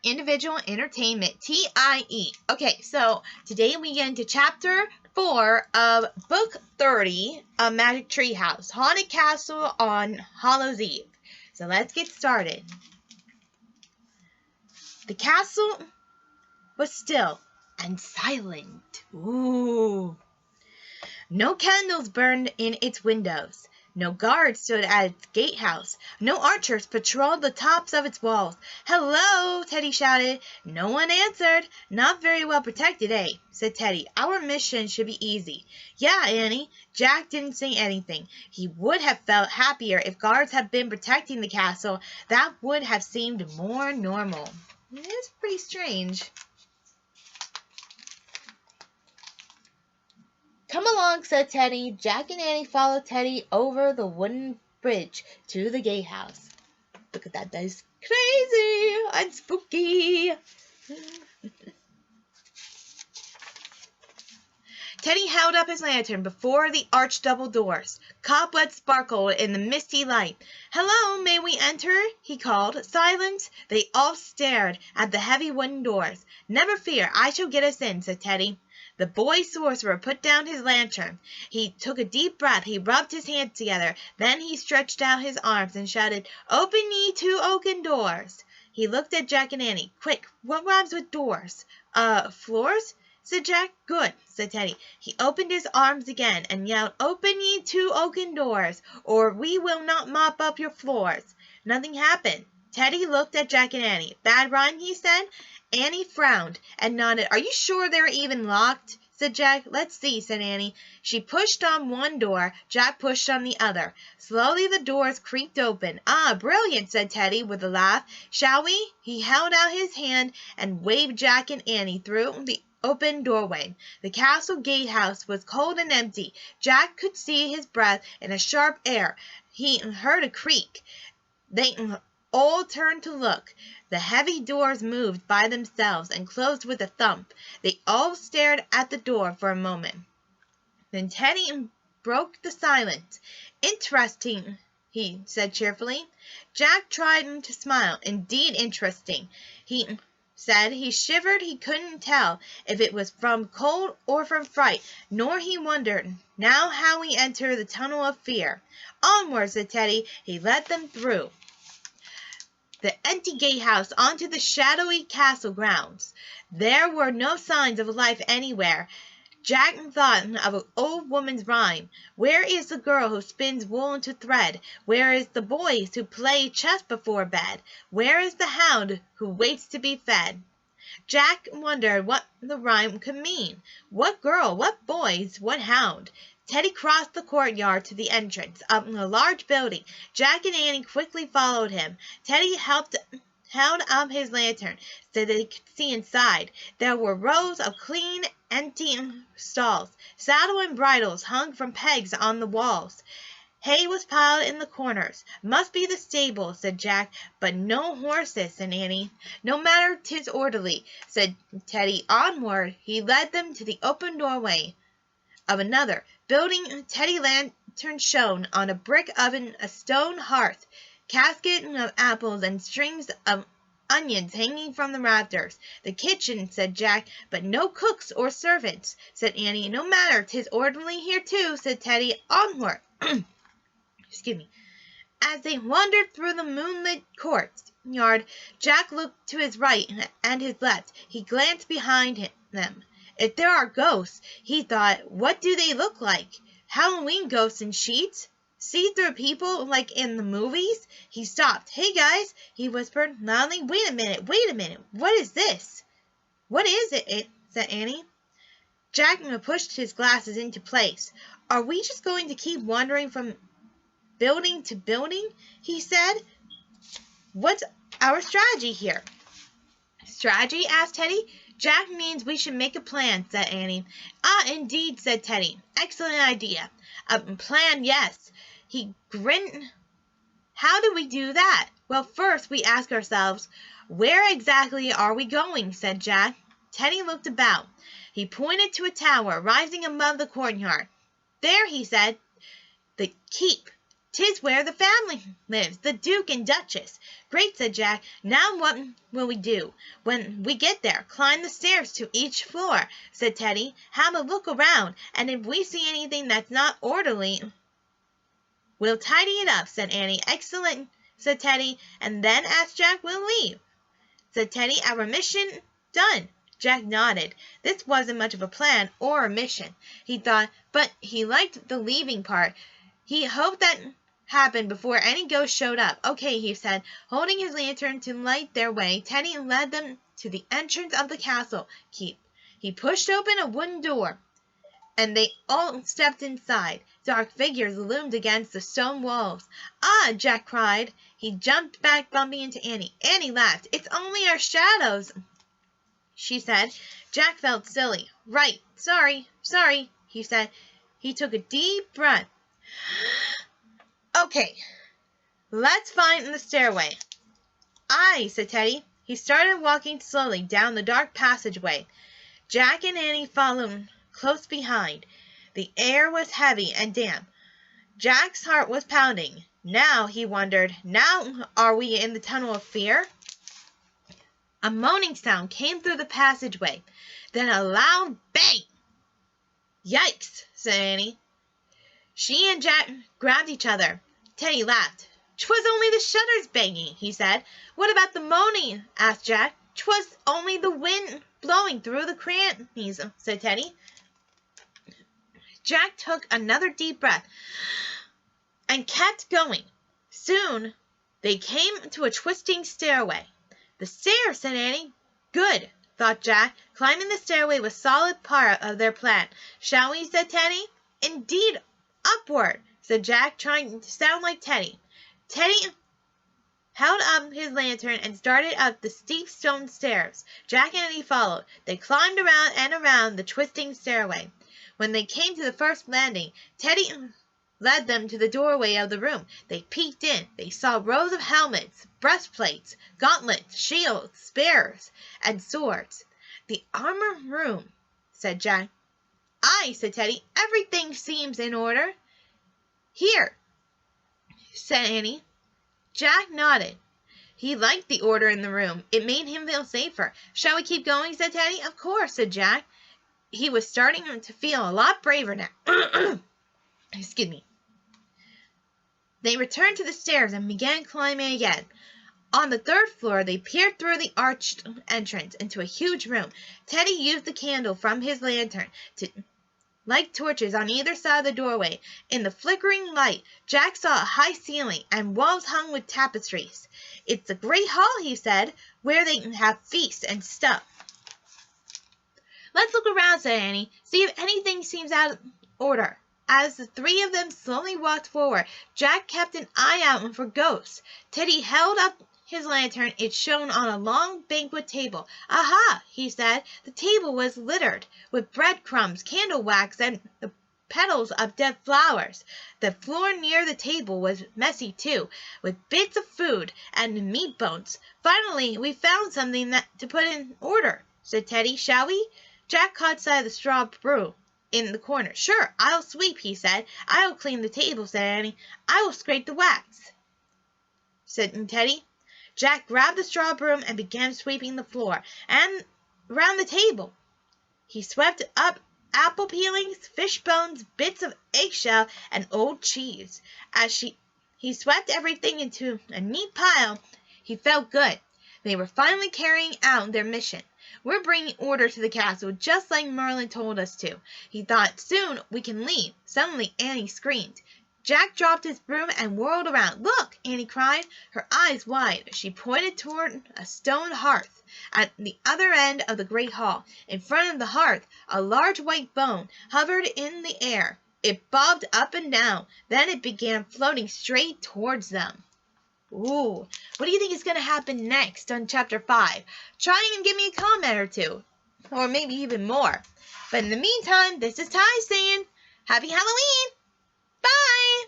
Individual Entertainment, T.I.E. Okay, so today we get into Chapter 4 of Book 30 of Magic Tree House, Haunted Castle on Hallows Eve. So let's get started. The castle was still and silent. Ooh. No candles burned in its windows. No guards stood at its gatehouse. No archers patrolled the tops of its walls. "Hello!" Teddy shouted. No one answered. "Not very well protected, eh?" said Teddy. "Our mission should be easy." "Yeah, Annie." Jack didn't say anything. He would have felt happier if guards had been protecting the castle. That would have seemed more normal. It is pretty strange. "Come along," said Teddy. Jack and Annie followed Teddy over the wooden bridge to the gatehouse. Look at that. That's crazy and spooky. Teddy held up his lantern before the arched double doors. Cobwebs sparkled in the misty light. "Hello, may we enter?" he called. Silence. They all stared at the heavy wooden doors. "Never fear, I shall get us in," said Teddy. The boy sorcerer put down his lantern. He took a deep breath. He rubbed his hands together. Then he stretched out his arms and shouted, "Open ye two oaken doors." He looked at Jack and Annie. "Quick, what rhymes with doors?" Floors?" said Jack. "Good," said Teddy. He opened his arms again and yelled, "Open ye two oaken doors, or we will not mop up your floors." Nothing happened. Teddy looked at Jack and Annie. "Bad rhyme," he said. Annie frowned and nodded. "Are you sure they're even locked?" said Jack. "Let's see," said Annie. She pushed on one door. Jack pushed on the other. Slowly the doors creaked open. "Ah, brilliant," said Teddy with a laugh. "Shall we?" He held out his hand and waved Jack and Annie through the open doorway. The castle gatehouse was cold and empty. Jack could see his breath in a sharp air. He heard a creak. They all turned to look. The heavy doors moved by themselves and closed with a thump. They all stared at the door for a moment. Then Teddy broke the silence. "Interesting," he said cheerfully. Jack tried to smile. "Indeed interesting," he said. He shivered. He couldn't tell if it was from cold or from fright, nor he wondered now how we enter the tunnel of fear. "Onward," said Teddy. He led them through the empty gatehouse onto the shadowy castle grounds. There were no signs of life anywhere. Jack thought of an old woman's rhyme. "Where is the girl who spins wool into thread? Where is the boy who plays chess before bed? Where is the hound who waits to be fed?" Jack wondered what the rhyme could mean. What girl? What boys? What hound? Teddy crossed the courtyard to the entrance of a large building. Jack and Annie quickly followed him. Teddy held up his lantern so they could see inside. There were rows of clean, empty stalls. Saddle and bridles hung from pegs on the walls. Hay was piled in the corners. "Must be the stable," said Jack. "But no horses," said Annie. "No matter, 'tis orderly," said Teddy. Onward he led them to the open doorway of another building. Teddy lantern shone on a brick oven, a stone hearth, casket of apples, and strings of onions hanging from the rafters. "The kitchen," said Jack. "But no cooks or servants," said Annie. "No matter, 'tis orderly here too," said Teddy. Onward. Excuse me. As they wandered through the moonlit courtyard, Jack looked to his right and his left. He glanced behind them. "If there are ghosts," he thought, "what do they look like? Halloween ghosts in sheets? See-through people like in the movies?" He stopped. "Hey, guys," he whispered loudly. Wait a minute. What is this?" "What is it?" said Annie. Jack pushed his glasses into place. "Are we just going to keep wandering from building to building?" he said. "What's our strategy here?" "Strategy?" asked Teddy. "Jack means we should make a plan," said Annie. "Ah, indeed," said Teddy. "Excellent idea." "A plan, yes." He grinned. "How do we do that?" "Well, first we ask ourselves, where exactly are we going?" said Jack. Teddy looked about. He pointed to a tower rising above the courtyard. "There," he said. "The keep. 'Tis where the family lives, the Duke and Duchess." "Great," said Jack. "Now what will we do when we get there?" "Climb the stairs to each floor," said Teddy. "Have a look around, and if we see anything that's not orderly, we'll tidy it up," said Annie. "Excellent," said Teddy. "And then," asked Jack, "we'll leave," said Teddy. "Our mission done." Jack nodded. This wasn't much of a plan or a mission, he thought, but he liked the leaving part. He hoped that happened before any ghosts showed up. "Okay," he said, holding his lantern to light their way. Teddy led them to the entrance of the castle keep. He pushed open a wooden door, and they all stepped inside. Dark figures loomed against the stone walls. "Ah!" Jack cried. He jumped back, bumping into Annie. Annie laughed. "It's only our shadows," she said. Jack felt silly. "Right. Sorry, he said. He took a deep breath. "Okay, let's find the stairway." "Aye," said Teddy. He started walking slowly down the dark passageway. Jack and Annie followed close behind. The air was heavy and damp. Jack's heart was pounding. Now, he wondered, now are we in the tunnel of fear? A moaning sound came through the passageway, then a loud bang. "Yikes," said Annie. She and Jack grabbed each other. Teddy laughed. "'Twas only the shutters banging," he said. "What about the moaning?" asked Jack. "'Twas only the wind blowing through the crannies," said Teddy. Jack took another deep breath and kept going. Soon they came to a twisting stairway. "The stairs," said Annie. "Good," thought Jack. Climbing the stairway was a solid part of their plan. "Shall we?" said Teddy. "Indeed, upward," said Jack, trying to sound like Teddy. Teddy held up his lantern and started up the steep stone stairs. Jack and Annie followed. They climbed around and around the twisting stairway. When they came to the first landing, Teddy led them to the doorway of the room. They peeked in. They saw rows of helmets, breastplates, gauntlets, shields, spears, and swords. "The armor room," said Jack. "Aye," said Teddy. "Everything seems in order." "Here," said Annie. Jack nodded. He liked the order in the room. It made him feel safer. "Shall we keep going?" said Teddy. "Of course," said Jack. He was starting to feel a lot braver now. Excuse me. They returned to the stairs and began climbing again. On the third floor, they peered through the arched entrance into a huge room. Teddy used the candle from his lantern to light torches on either side of the doorway. In the flickering light, Jack saw a high ceiling and walls hung with tapestries. "It's the great hall," he said, "where they have feasts and stuff." "Let's look around," said Annie. "See if anything seems out of order." As the three of them slowly walked forward, Jack kept an eye out for ghosts. Teddy held up his lantern. It shone on a long banquet table. "Aha!" he said. The table was littered with breadcrumbs, candle wax, and the petals of dead flowers. The floor near the table was messy too, with bits of food and meat bones. "Finally, we found something to put in order," said Teddy. "Shall we?" Jack caught sight of the straw broom in the corner. "Sure, I'll sweep," he said. "I'll clean the table," said Annie. "I will scrape the wax," said Teddy. Jack grabbed the straw broom and began sweeping the floor and around the table. He swept up apple peelings, fish bones, bits of eggshell, and old cheese. As he swept everything into a neat pile, he felt good. They were finally carrying out their mission. "We're bringing order to the castle, just like Merlin told us to," he thought. "Soon we can leave." Suddenly Annie screamed. Jack dropped his broom and whirled around. "Look!" Annie cried, her eyes wide. She pointed toward a stone hearth at the other end of the great hall. In front of the hearth, a large white bone hovered in the air. It bobbed up and down. Then it began floating straight towards them. Ooh, what do you think is going to happen next on Chapter 5? Try and give me a comment or two, or maybe even more. But in the meantime, this is T.I.E saying, Happy Halloween! Bye!